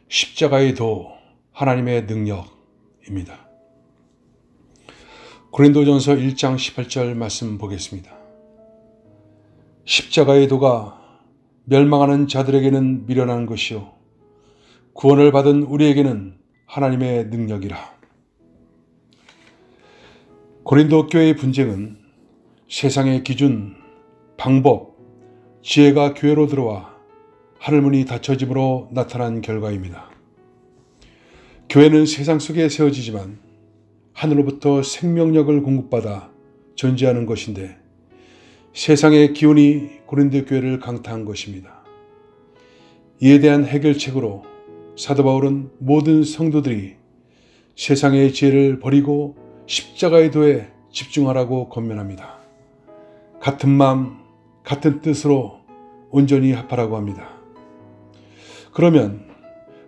십자가의 도, 하나님의 능력입니다. 고린도전서 1장 18절 말씀 보겠습니다. 십자가의 도가 멸망하는 자들에게는 미련한 것이요 구원을 받은 우리에게는 하나님의 능력이라. 고린도 교회의 분쟁은 세상의 기준, 방법, 지혜가 교회로 들어와 하늘문이 닫혀짐으로 나타난 결과입니다. 교회는 세상 속에 세워지지만 하늘로부터 생명력을 공급받아 존재하는 것인데 세상의 기운이 고린도 교회를 강타한 것입니다. 이에 대한 해결책으로 사도 바울은 모든 성도들이 세상의 지혜를 버리고 십자가의 도에 집중하라고 권면합니다. 같은 마음, 같은 뜻으로 온전히 합하라고 합니다. 그러면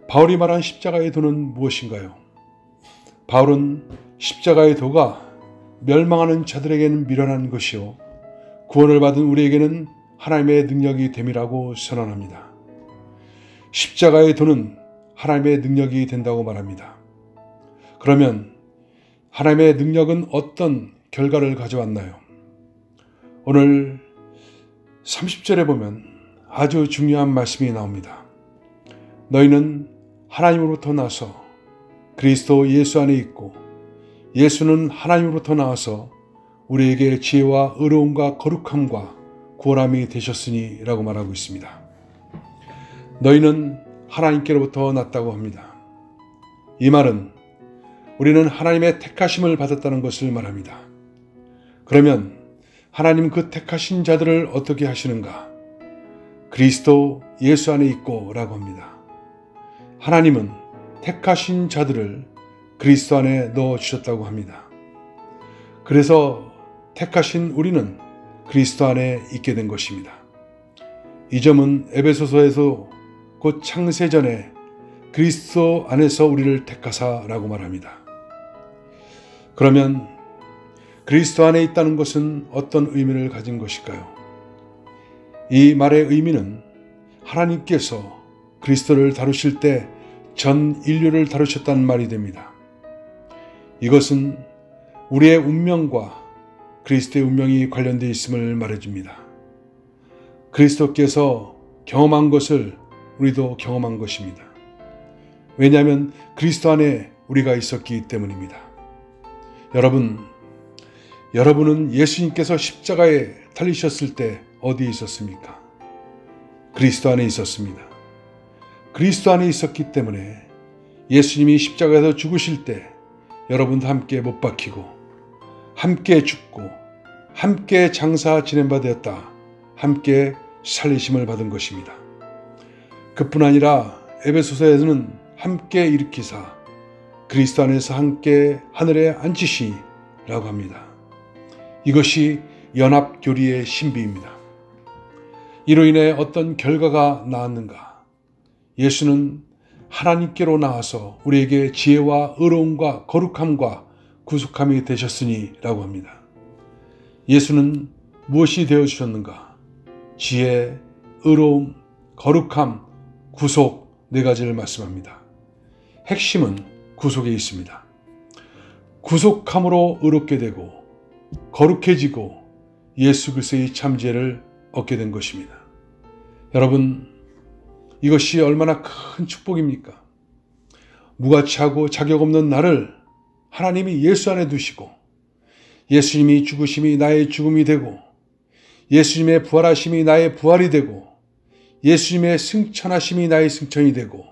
바울이 말한 십자가의 도는 무엇인가요? 바울은 십자가의 도가 멸망하는 자들에게는 미련한 것이요 구원을 받은 우리에게는 하나님의 능력이 됨이라고 선언합니다. 십자가의 도는 하나님의 능력이 된다고 말합니다. 그러면 하나님의 능력은 어떤 결과를 가져왔나요? 오늘 30절에 보면 아주 중요한 말씀이 나옵니다. 너희는 하나님으로부터 나서 그리스도 예수 안에 있고 예수는 하나님으로부터 나와서 우리에게 지혜와 의로움과 거룩함과 구원함이 되셨으니 라고 말하고 있습니다. 너희는 하나님께로부터 났다고 합니다. 이 말은 우리는 하나님의 택하심을 받았다는 것을 말합니다. 그러면 하나님 그 택하신 자들을 어떻게 하시는가? 그리스도 예수 안에 있고 라고 합니다. 하나님은 택하신 자들을 그리스도 안에 넣어주셨다고 합니다. 그래서 택하신 우리는 그리스도 안에 있게 된 것입니다. 이 점은 에베소서에서 곧 창세전에 그리스도 안에서 우리를 택하사라고 말합니다. 그러면 그리스도 안에 있다는 것은 어떤 의미를 가진 것일까요? 이 말의 의미는 하나님께서 그리스도를 다루실 때 전 인류를 다루셨다는 말이 됩니다. 이것은 우리의 운명과 그리스도의 운명이 관련되어 있음을 말해줍니다. 그리스도께서 경험한 것을 우리도 경험한 것입니다. 왜냐하면 그리스도 안에 우리가 있었기 때문입니다. 여러분은 예수님께서 십자가에 달리셨을 때 어디에 있었습니까? 그리스도 안에 있었습니다. 그리스도 안에 있었기 때문에 예수님이 십자가에서 죽으실 때 여러분도 함께 못 박히고 함께 죽고 함께 장사 지낸 바 되었다. 함께 살리심을 받은 것입니다. 그뿐 아니라 에베소서에서는 함께 일으키사 그리스도 안에서 함께 하늘에 앉히시라고 합니다. 이것이 연합교리의 신비입니다. 이로 인해 어떤 결과가 나왔는가? 예수는 하나님께로 나와서 우리에게 지혜와 의로움과 거룩함과 구속함이 되셨으니 라고 합니다. 예수는 무엇이 되어주셨는가? 지혜, 의로움, 거룩함, 구속 네 가지를 말씀합니다. 핵심은 구속에 있습니다. 구속함으로 의롭게 되고 거룩해지고 예수 그리스도의 참지혜를 얻게 된 것입니다. 여러분, 이것이 얼마나 큰 축복입니까? 무가치하고 자격 없는 나를 하나님이 예수 안에 두시고 예수님이 죽으심이 나의 죽음이 되고 예수님의 부활하심이 나의 부활이 되고 예수님의 승천하심이 나의 승천이 되고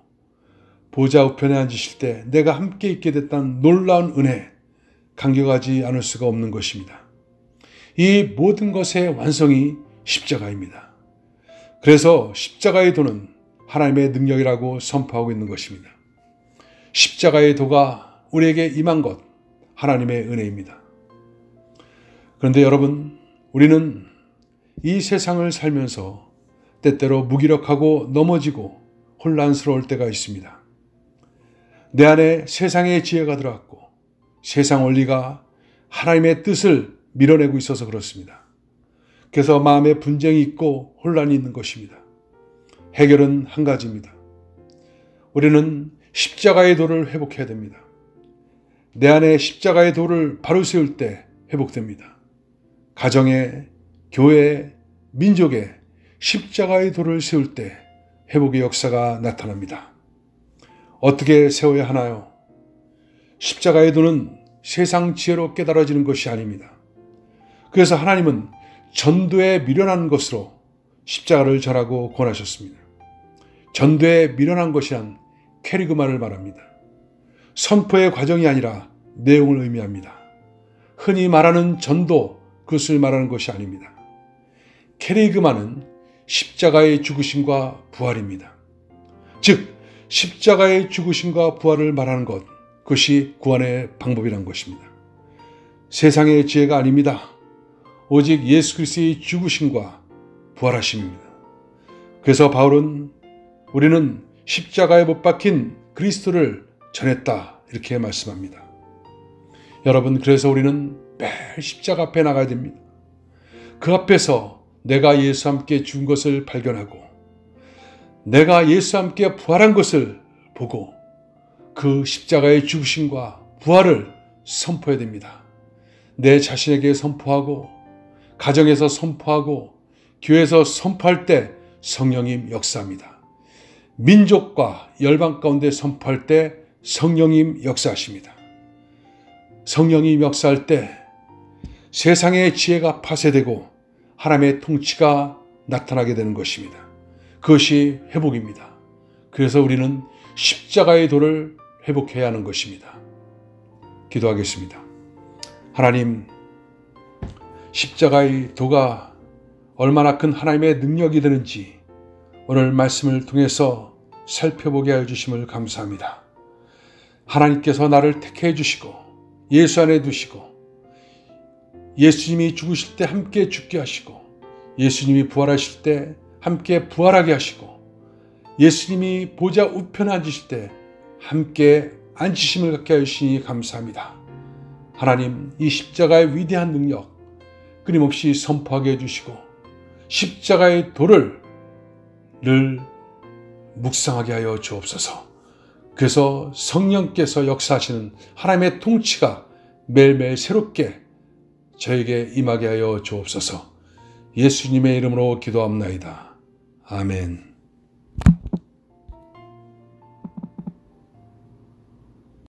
보좌 우편에 앉으실 때 내가 함께 있게 됐다는 놀라운 은혜, 감격하지 않을 수가 없는 것입니다. 이 모든 것의 완성이 십자가입니다. 그래서 십자가의 도는 하나님의 능력이라고 선포하고 있는 것입니다. 십자가의 도가 우리에게 임한 것, 하나님의 은혜입니다. 그런데 여러분, 우리는 이 세상을 살면서 때때로 무기력하고 넘어지고 혼란스러울 때가 있습니다. 내 안에 세상의 지혜가 들어왔고 세상 원리가 하나님의 뜻을 밀어내고 있어서 그렇습니다. 그래서 마음에 분쟁이 있고 혼란이 있는 것입니다. 해결은 한 가지입니다. 우리는 십자가의 도를 회복해야 됩니다. 내 안에 십자가의 도를 바로 세울 때 회복됩니다. 가정에, 교회에, 민족에 십자가의 도를 세울 때 회복의 역사가 나타납니다. 어떻게 세워야 하나요? 십자가의 도는 세상 지혜로 깨달아지는 것이 아닙니다. 그래서 하나님은 전도에 미련한 것으로 십자가를 전하고 권하셨습니다. 전도에 미련한 것이란 캐리그마를 말합니다. 선포의 과정이 아니라 내용을 의미합니다. 흔히 말하는 전도, 그것을 말하는 것이 아닙니다. 캐리그마는 십자가의 죽으심과 부활입니다. 즉 십자가의 죽으심과 부활을 말하는 것, 그것이 구원의 방법이란 것입니다. 세상의 지혜가 아닙니다. 오직 예수 그리스도의 죽으심과 부활하심입니다. 그래서 바울은 우리는 십자가에 못 박힌 그리스도를 전했다, 이렇게 말씀합니다. 여러분, 그래서 우리는 매일 십자가 앞에 나가야 됩니다. 그 앞에서 내가 예수와 함께 죽은 것을 발견하고 내가 예수와 함께 부활한 것을 보고 그 십자가의 죽으심과 부활을 선포해야 됩니다. 내 자신에게 선포하고 가정에서 선포하고 교회에서 선포할 때 성령님 역사합니다. 민족과 열방 가운데 선포할 때 성령님 역사하십니다. 성령님 역사할 때 세상의 지혜가 파쇄되고 하나님의 통치가 나타나게 되는 것입니다. 그것이 회복입니다. 그래서 우리는 십자가의 도를 회복해야 하는 것입니다. 기도하겠습니다. 하나님, 십자가의 도가 얼마나 큰 하나님의 능력이 되는지 오늘 말씀을 통해서 살펴보게 하여 주심을 감사합니다. 하나님께서 나를 택해 주시고 예수 안에 두시고 예수님이 죽으실 때 함께 죽게 하시고 예수님이 부활하실 때 함께 부활하게 하시고 예수님이 보좌 우편에 앉으실 때 함께 앉으심을 갖게 하시니 감사합니다. 하나님, 이 십자가의 위대한 능력 끊임없이 선포하게 해주시고 십자가의 도를 늘 묵상하게 하여 주옵소서. 그래서 성령께서 역사하시는 하나님의 통치가 매일매일 새롭게 저에게 임하게 하여 주옵소서. 예수님의 이름으로 기도합나이다. 아멘.